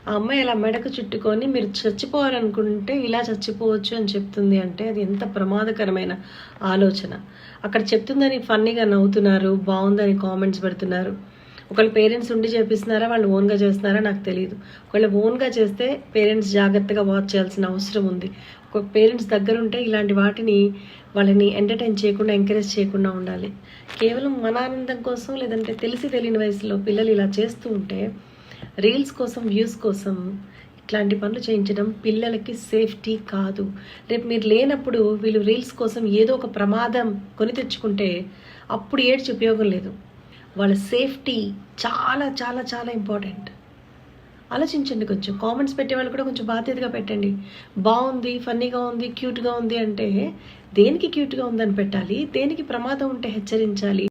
ఆ అమ్మాయి అలా మెడకు చుట్టుకొని మీరు చచ్చిపోవాలనుకుంటే ఇలా చచ్చిపోవచ్చు అని చెప్తుంది అంటే అది ఎంత ప్రమాదకరమైన ఆలోచన. అక్కడ చెప్తుందని ఫన్నీగా నవ్వుతున్నారు, బాగుందని కామెంట్స్ పెడుతున్నారు. ఒకళ్ళ పేరెంట్స్ ఉండి చేపిస్తున్నారా, వాళ్ళు ఓన్గా చేస్తున్నారా నాకు తెలియదు. ఒకవేళ ఓన్గా చేస్తే పేరెంట్స్ జాగ్రత్తగా వాచ్ చేయాల్సిన అవసరం ఉంది. ఒక పేరెంట్స్ దగ్గర ఉంటే ఇలాంటి వాటిని వాళ్ళని ఎంటర్టైన్ చేయకుండా, ఎంకరేజ్ చేయకుండా ఉండాలి. కేవలం మన ఆనందం కోసం, లేదంటే తెలిసి తెలియని వయసులో పిల్లలు ఇలా చేస్తూ ఉంటే రీల్స్ కోసం, వ్యూస్ కోసం ఇట్లాంటి పనులు చేయించడం పిల్లలకి సేఫ్టీ కాదు. రేపు మీరు లేనప్పుడు వీళ్ళు రీల్స్ కోసం ఏదో ఒక ప్రమాదం కొని తెచ్చుకుంటే అప్పుడు ఏడ్చి ఉపయోగం లేదు. వాళ్ళ సేఫ్టీ చాలా చాలా చాలా ఇంపార్టెంట్. ఆలోచించండి. కొంచెం కామెంట్స్ పెట్టేవాళ్ళు కూడా కొంచెం బాధ్యతగా పెట్టండి. బాగుంది, ఫన్నీగా ఉంది, క్యూట్గా ఉంది అంటే దేనికి క్యూట్గా ఉందని పెట్టాలి, దేనికి ప్రమాదం ఉంటే హెచ్చరించాలి.